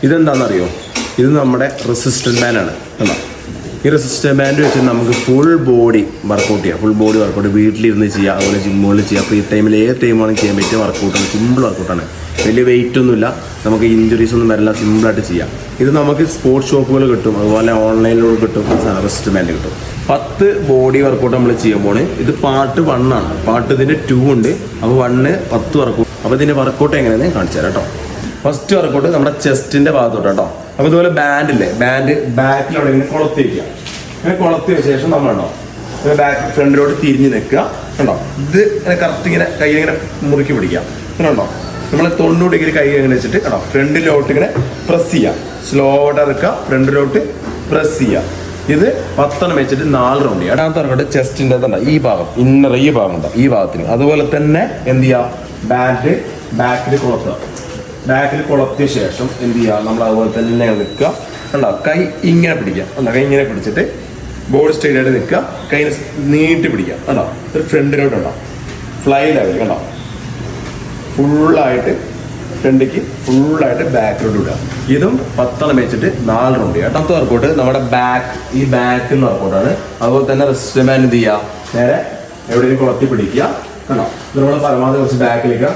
ഇതെന്താണെന്നറിയോ? ഇത് നമ്മുടെ റെസിസ്റ്റന്റ് ബാൻഡാണ്. കണ്ടോ? ഈ റെസിസ്റ്റന്റ് ബാൻഡ് വെച്ച് നമുക്ക് ഫുൾ ബോഡി വർക്കൗട്ട് ചെയ്യാം. ഫുൾ ബോഡി വർക്കൗട്ട് വീട്ടിലിരുന്ന് ചെയ്യാം, അതുപോലെ ജിമ്മുകളിൽ ചെയ്യാം. ഫ്രീ ടൈമിൽ ഏത് ടൈമാണ് ചെയ്യാൻ പറ്റിയ വർക്കൗട്ടാണ്. സിമ്പിൾ വർക്കൗട്ടാണ്, വലിയ വെയിറ്റ് ഒന്നുമില്ല, നമുക്ക് ഇഞ്ചുറീസ് ഒന്നും വരില്ല, സിമ്പിളായിട്ട് ചെയ്യാം. ഇത് നമുക്ക് സ്പോർട്സ് ഷോപ്പുകൾ കിട്ടും, അതുപോലെ ഓൺലൈനിലൂടെ കിട്ടും. റെസിസ്റ്റന്റ് ബാൻഡ് കിട്ടും. 10 ബോഡി വർക്കൗട്ട് നമ്മൾ ചെയ്യുമ്പോൾ ഇത് പാർട്ട് 1 ആണ്. പാർട്ട് ഇതിൻ്റെ 2 ഉണ്ട്. അപ്പോൾ 1 10 വർക്കൗട്ട്. അപ്പോൾ ഇതിൻ്റെ വർക്കൗട്ട് എങ്ങനെയാണെന്ന് കാണിച്ചു തരാം കേട്ടോ. ഫസ്റ്റ് വർക്കൗട്ട് നമ്മുടെ ചെസ്റ്റിൻ്റെ ഭാഗത്തോട്ട് കേട്ടോ. അപ്പോൾ ഇതുപോലെ ബാൻഡില്ലേ, ബാൻഡ് ബാക്കിലവിടെ ഇങ്ങനെ കൊളത്തി വയ്ക്കുക. ഇങ്ങനെ കൊളത്തിയ ശേഷം നമ്മളുണ്ടോ ബാക്ക് ഫ്രണ്ടിലോട്ട് തിരിഞ്ഞ് നിൽക്കുക. കണ്ടോ? ഇത് ഇങ്ങനെ കറക്റ്റ് ഇങ്ങനെ കൈ ഇങ്ങനെ മുറുക്കി പിടിക്കുക. ഇങ്ങനെ ഉണ്ടോ? നമ്മൾ 90 ഡിഗ്രി കൈ ഇങ്ങനെ വെച്ചിട്ട് കേട്ടോ ഫ്രണ്ടിലോട്ട് ഇങ്ങനെ പ്രസ് ചെയ്യുക. സ്ലോ ആയിട്ട് ഇറക്കുക, ഫ്രണ്ടിലോട്ട് പ്രസ് ചെയ്യുക. ഇത് 10 വെച്ചിട്ട് 4 റൗണ്ട് ചെയ്യുക. രണ്ടാമത്തെ വർക്കൗട്ട് ചെസ്റ്റിൻ്റെ ഈ ഭാഗം, ഇന്നർ ഈ ഭാഗം ഉണ്ടോ, ഈ ഭാഗത്തിന്. അതുപോലെ തന്നെ എന്ത് ചെയ്യുക, ബാൻഡ് ബാക്കിൽ കൊളത്തുക. ബാക്കിൽ കൊളത്തിയ ശേഷം എന്ത് ചെയ്യുക, നമ്മൾ അതുപോലെ തന്നെ നിൽക്കുക. കണ്ടോ? കൈ ഇങ്ങനെ പിടിക്കുക. കണ്ടോ? കൈ ഇങ്ങനെ പിടിച്ചിട്ട് ബോഡി സ്ട്രെയിറ്റ് ആയിട്ട് നിൽക്കുക. കൈ നീട്ടി പിടിക്കുക. കണ്ടോ? ഒരു ഫ്രണ്ടിലോട്ട് ഉണ്ടോ ഫ്ലൈ ലെവൽ. കണ്ടോ? ഫുള്ളായിട്ട് ഫ്രണ്ടിക്ക്, ഫുള്ളായിട്ട് ബാക്കിലോട്ട് വിടുക. ഇതും 10 വെച്ചിട്ട് 4 റൗണ്ട് ചെയ്യുക. രണ്ടാമത്തെ വർക്കൗട്ട് നമ്മുടെ ബാക്ക്, ഈ ബാക്കിൽ വർക്കൗട്ടാണ്. അതുപോലെ തന്നെ റെസിസ്റ്റന്റ് ബാൻഡ് എന്ത് ചെയ്യുക, നേരെ എവിടെയെങ്കിലും കുളത്തി പിടിക്കുക. കണ്ടോ? നമ്മൾ പരമാവധി കുറച്ച് ബാക്കിലേക്ക്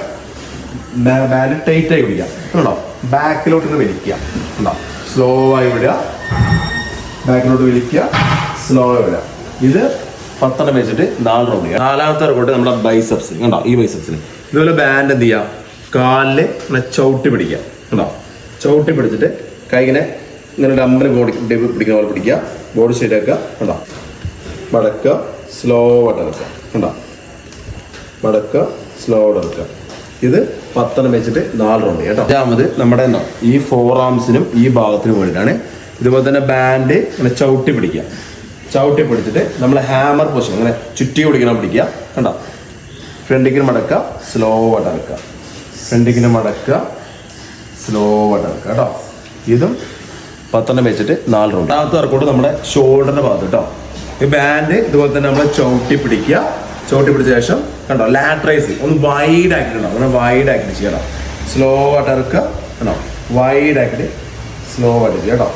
ബാൻഡ് ടൈറ്റ് ആയി പിടിക്കുക. കണ്ടോ? ബാക്കിലോട്ട് വലിക്കുക. കണ്ടോ? സ്ലോ ആയി വിടുക, ബാക്കിലോട്ട് വലിക്കുക, സ്ലോ ആയി വിടുക. ഇത് 10 വെച്ചിട്ട് 4 റൗണ്ട് ചെയ്യുക. നാലാമത്തെ വർക്കൗട്ട് നമ്മുടെ ബൈസെപ്സിൽ. കണ്ടോ? ഈ ബൈസെപ്സിൽ ഇതുപോലെ ബാൻഡ് എന്ത് ചെയ്യുക, കാലില് ഇങ്ങനെ ചവിട്ടി പിടിക്കുക. കണ്ടോ? ചവിട്ടി പിടിച്ചിട്ട് കൈ ഇങ്ങനെ ഡമ്പൽ ബോഡി പിടിക്കുന്ന പോലെ പിടിക്കുക. ബോഡി സ്ട്രെയിറ്റ് ആക്കുക. കണ്ടോ? മടക്കുക, സ്ലോ ആയിട്ട് ഇറക്കുക. കണ്ടോ? മടക്കുക, സ്ലോ ആയിട്ട് ഇറക്കുക. ഇത് 10 വെച്ചിട്ട് 4 റൗണ്ട് കേട്ടോ. അഞ്ചാമത് നമ്മുടെ ഈ 4 ആംസിനും ഈ ഭാഗത്തിനും വേണ്ടിയിട്ടാണ്. ഇതുപോലെ തന്നെ ബാൻഡ് ഇങ്ങനെ ചവിട്ടി പിടിക്കുക. ചവിട്ടി പിടിച്ചിട്ട് നമ്മൾ ഹാമർ പൊസിഷൻ ഇങ്ങനെ ചുറ്റി പിടിക്കണം, പിടിക്കുക. കണ്ടോ? ഫ്രണ്ടിക്കിന് മടക്കുക, സ്ലോ ആയിട്ട് ഇറക്കുക. ഫ്രണ്ടിക്കിന് മടക്കുക, സ്ലോ ആയിട്ട് ഇറക്കുക കേട്ടോ. ഇതും 10 വെച്ചിട്ട് 4 റൗണ്ട്. രണ്ടാമത്തെ വർക്കൗട്ട് നമ്മുടെ ഷോൾഡറിന്റെ ഭാഗത്ത് കേട്ടോ. ഈ ബാൻഡ് ഇതുപോലെ തന്നെ നമ്മൾ ചവിട്ടി പിടിക്കുക. ചവിട്ടി പിടിച്ച ശേഷം കണ്ടോ ലാറ്ററൈസ് ഒന്ന് വൈഡ് ആക്കിയിട്ടുണ്ടോ, അങ്ങനെ വൈഡ് ആക്കിയിട്ട് ചെയ്യണം. സ്ലോ ആയിട്ട് ഇറക്കുക. കണ്ടോ? വൈഡ് ആക്കിയിട്ട് സ്ലോ ആയിട്ട് ചെയ്യുക കേട്ടോ.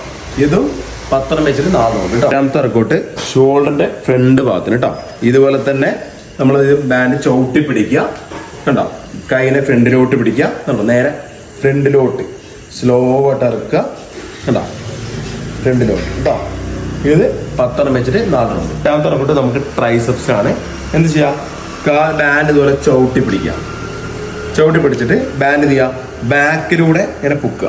ഇതും 10 വെച്ചിട്ട് 4 റൗണ്ട് കേട്ടോ. രണ്ടാമത്തെ വർക്കൗട്ട് ഷോൾഡറിന്റെ ഫ്രണ്ട് ഭാഗത്തിന് കേട്ടോ. ഇതുപോലെ തന്നെ നമ്മൾ ബാൻഡ് ചവിട്ടി പിടിക്കുക. കണ്ടോ? കൈനെ ഫ്രണ്ടിലോട്ട് പിടിക്കുക. കണ്ടോ? നേരെ ഫ്രണ്ടിലോട്ട് സ്ലോ ആയിട്ട് ഇറക്കുക. കണ്ടോ? ഫ്രണ്ടിലോട്ട് കേട്ടോ. ഇത് 10 വെച്ചിട്ട് 4 റൗണ്ട്. രണ്ടാമത്തെ വർക്കൗട്ട് നമുക്ക് ട്രൈസെപ്സ് ആണ്. എന്ത് ചെയ്യാം, ബാൻഡ് ഇതുപോലെ ചവിട്ടി പിടിക്കുക. ചവിട്ടി പിടിച്ചിട്ട് ബാൻഡ് ചെയ്യുക, ബാക്കിലൂടെ ഇങ്ങനെ പൊക്കുക.